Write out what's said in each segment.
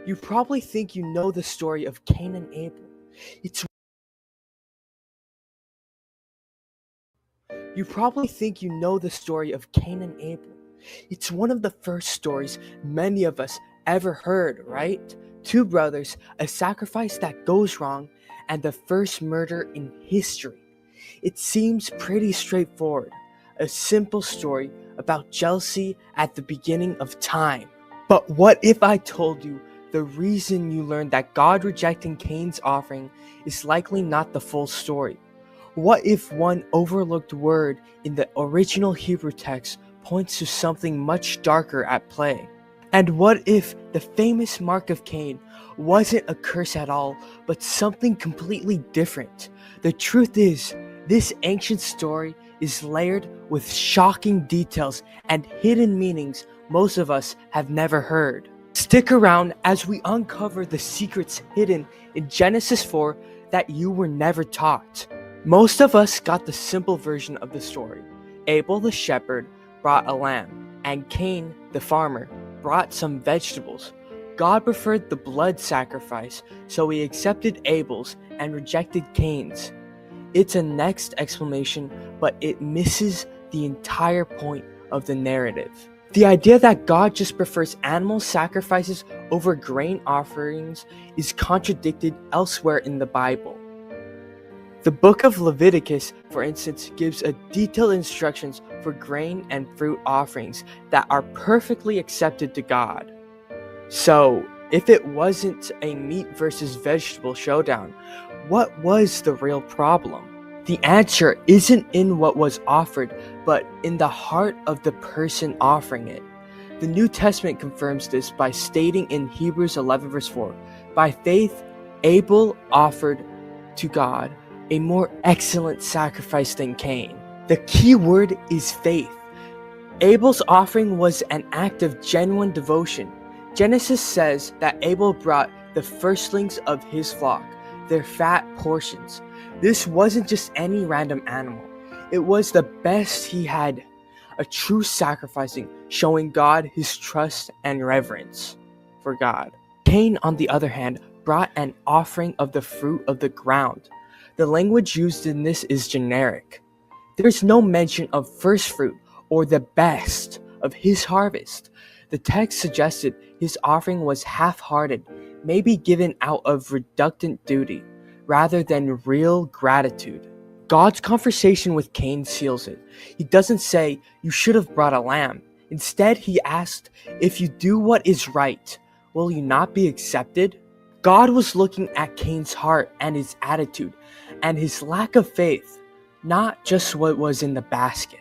You probably think you know the story of Cain and Abel. It's You probably think you know the story of Cain and Abel. It's one of the first stories many of us ever heard, right? Two brothers, a sacrifice that goes wrong, and the first murder in history. It seems pretty straightforward, a simple story about jealousy at the beginning of time. But what if I told you the reason you learned that God rejecting Cain's offering is likely not the full story? What if one overlooked word in the original Hebrew text points to something much darker at play? And what if the famous mark of Cain wasn't a curse at all, but something completely different? The truth is, this ancient story is layered with shocking details and hidden meanings most of us have never heard. Stick around as we uncover the secrets hidden in Genesis 4 that you were never taught. Most of us got the simple version of the story. Abel the shepherd brought a lamb, and Cain the farmer brought some vegetables. God preferred the blood sacrifice, so he accepted Abel's and rejected Cain's. It's a next explanation, but it misses the entire point of the narrative. The idea that God just prefers animal sacrifices over grain offerings is contradicted elsewhere in the Bible. The book of Leviticus, for instance, gives a detailed instructions for grain and fruit offerings that are perfectly accepted to God. So, if it wasn't a meat versus vegetable showdown, what was the real problem? The answer isn't in what was offered, but in the heart of the person offering it. The New Testament confirms this by stating in Hebrews 11 verse 4, "By faith, Abel offered to God a more excellent sacrifice than Cain." The key word is faith. Abel's offering was an act of genuine devotion. Genesis says that Abel brought the firstlings of his flock, their fat portions. This wasn't just any random animal. It was the best he had, a true sacrificing, showing God his trust and reverence for God. Cain, on the other hand, brought an offering of the fruit of the ground. The language used in this is generic. There's no mention of first fruit or the best of his harvest. The text suggested his offering was half-hearted, maybe given out of reluctant duty, rather than real gratitude. God's conversation with Cain seals it. He doesn't say, "You should have brought a lamb." Instead, he asked, "If you do what is right, will you not be accepted?" God was looking at Cain's heart and his attitude, and his lack of faith, not just what was in the basket.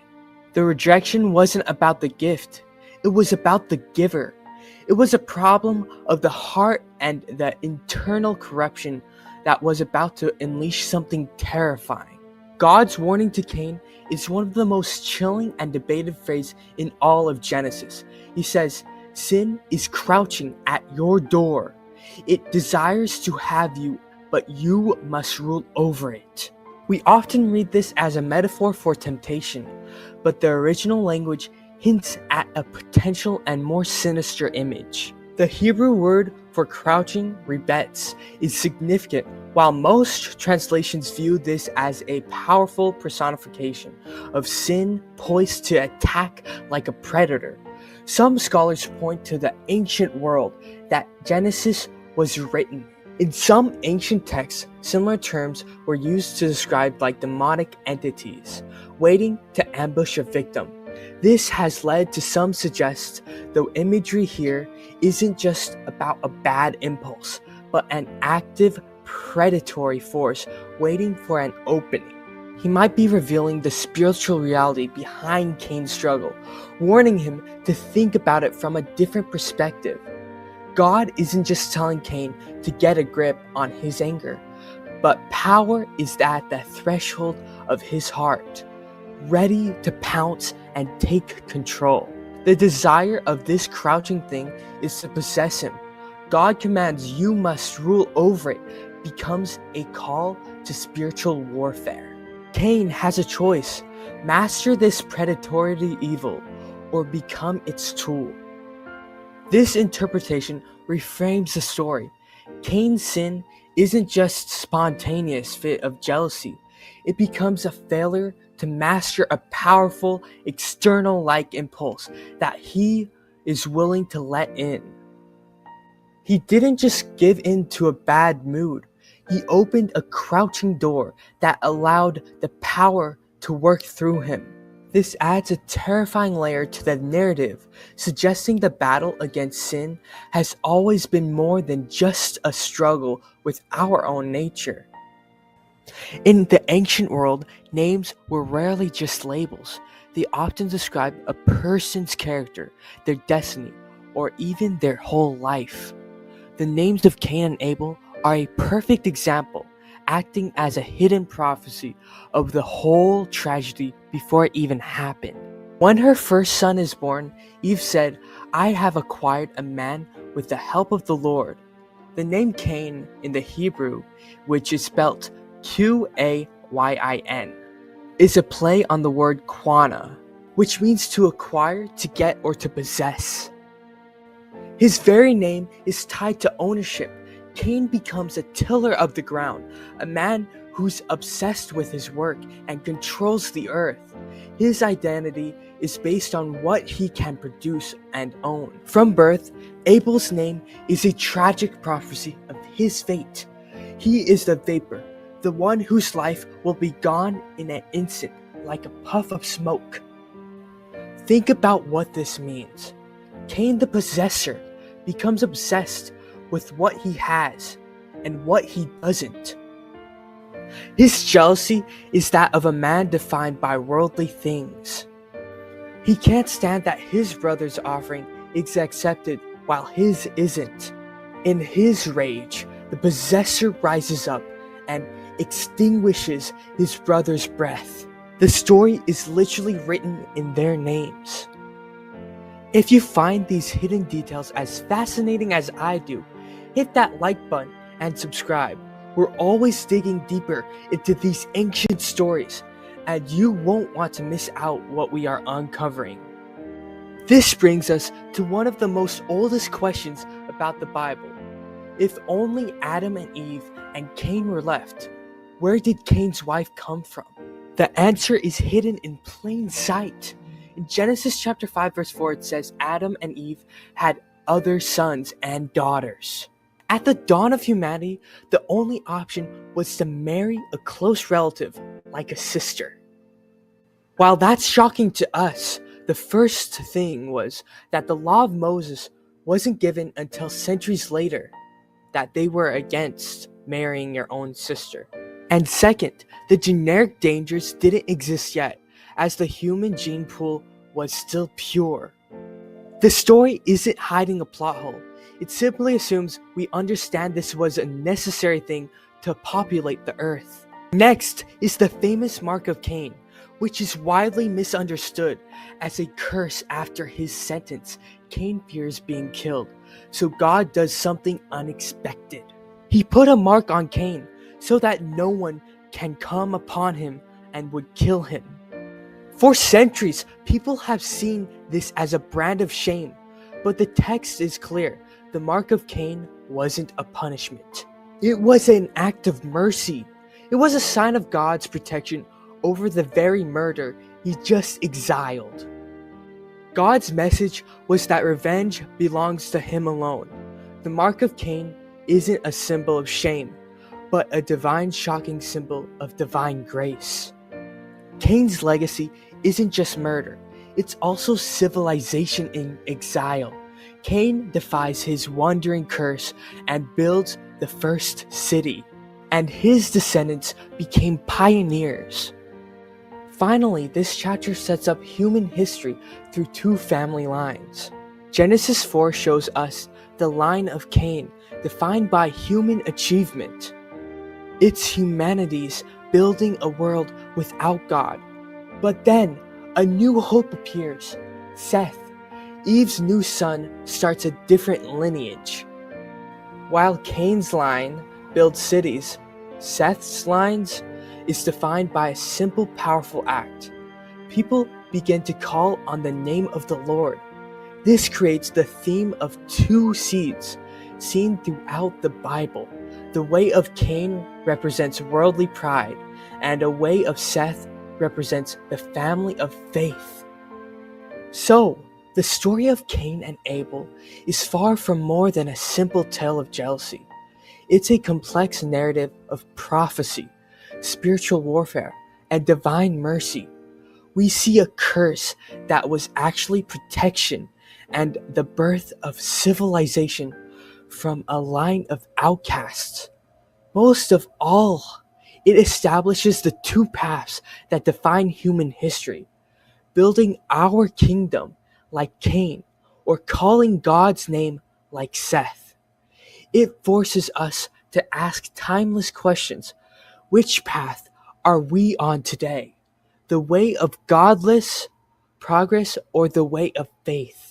The rejection wasn't about the gift, it was about the giver. It was a problem of the heart and the internal corruption that was about to unleash something terrifying. God's warning to Cain is one of the most chilling and debated phrases in all of Genesis. He says, "Sin is crouching at your door. It desires to have you, but you must rule over it." We often read this as a metaphor for temptation, but the original language hints at a potential and more sinister image. The Hebrew word for crouching, rebets, is significant, while most translations view this as a powerful personification of sin poised to attack like a predator. Some scholars point to the ancient world that Genesis was written. In some ancient texts, similar terms were used to describe like demonic entities, waiting to ambush a victim. This has led to some suggest the imagery here isn't just about a bad impulse, but an active predatory force waiting for an opening. He might be revealing the spiritual reality behind Cain's struggle, warning him to think about it from a different perspective. God isn't just telling Cain to get a grip on his anger, but power is at the threshold of his heart, ready to pounce and take control. The desire of this crouching thing is to possess him. God commands you must rule over it, becomes a call to spiritual warfare. Cain has a choice: master this predatory evil or become its tool. This interpretation reframes the story. Cain's sin isn't just spontaneous fit of jealousy. It becomes a failure to master a powerful external like impulse that he is willing to let in. He didn't just give in to a bad mood. He opened a crouching door that allowed the power to work through him. This adds a terrifying layer to the narrative, suggesting the battle against sin has always been more than just a struggle with our own nature. In the ancient world, names were rarely just labels. They often describe a person's character, their destiny, or even their whole life. The names of Cain and Abel are a perfect example, acting as a hidden prophecy of the whole tragedy before it even happened. When her first son is born, Eve said, "I have acquired a man with the help of the Lord." The name Cain in the Hebrew, which is spelt Qayin, is a play on the word quana, which means to acquire, to get, or to possess. His very name is tied to ownership. Cain becomes a tiller of the ground, a man who's obsessed with his work and controls the earth. His identity is based on what he can produce and own. From birth, Abel's name is a tragic prophecy of his fate. He is the vapor, the one whose life will be gone in an instant, like a puff of smoke. Think about what this means. Cain, the possessor, becomes obsessed with what he has and what he doesn't. His jealousy is that of a man defined by worldly things. He can't stand that his brother's offering is accepted while his isn't. In his rage, the possessor rises up and extinguishes his brother's breath. The story is literally written in their names. If you find these hidden details as fascinating as I do, hit that like button and subscribe. We're always digging deeper into these ancient stories, and you won't want to miss out what we are uncovering. This brings us to one of the most oldest questions about the Bible. If only Adam and Eve and Cain were left, where did Cain's wife come from? The answer is hidden in plain sight. In Genesis chapter 5 verse 4 it says Adam and Eve had other sons and daughters. At the dawn of humanity, the only option was to marry a close relative, like a sister. While that's shocking to us, the first thing was that the law of Moses wasn't given until centuries later, that they were against marrying your own sister. And second, the generic dangers didn't exist yet, as the human gene pool was still pure. The story isn't hiding a plot hole. It simply assumes we understand this was a necessary thing to populate the earth. Next is the famous mark of Cain, which is widely misunderstood as a curse after his sentence. Cain fears being killed, so God does something unexpected. He put a mark on Cain so that no one can come upon him and would kill him. For centuries, people have seen this as a brand of shame, but the text is clear. The mark of Cain wasn't a punishment. It was an act of mercy. It was a sign of God's protection over the very murder he just exiled. God's message was that revenge belongs to him alone. The mark of Cain isn't a symbol of shame, but a divine shocking symbol of divine grace. Cain's legacy isn't just murder, it's also civilization in exile. Cain defies his wandering curse and builds the first city, and his descendants became pioneers. Finally, this chapter sets up human history through two family lines. Genesis 4 shows us the line of Cain, defined by human achievement. It's humanity's building a world without God. But then, a new hope appears, Seth. Eve's new son starts a different lineage. While Cain's line builds cities, Seth's lines is defined by a simple, powerful act. People begin to call on the name of the Lord. This creates the theme of two seeds seen throughout the Bible. The way of Cain represents worldly pride, and a way of Seth represents the family of faith. So, the story of Cain and Abel is far from more than a simple tale of jealousy. It's a complex narrative of prophecy, spiritual warfare, and divine mercy. We see a curse that was actually protection and the birth of civilization from a line of outcasts. Most of all, it establishes the two paths that define human history: building our kingdom like Cain, or calling God's name like Seth. It forces us to ask timeless questions. Which path are we on today? The way of godless progress or the way of faith?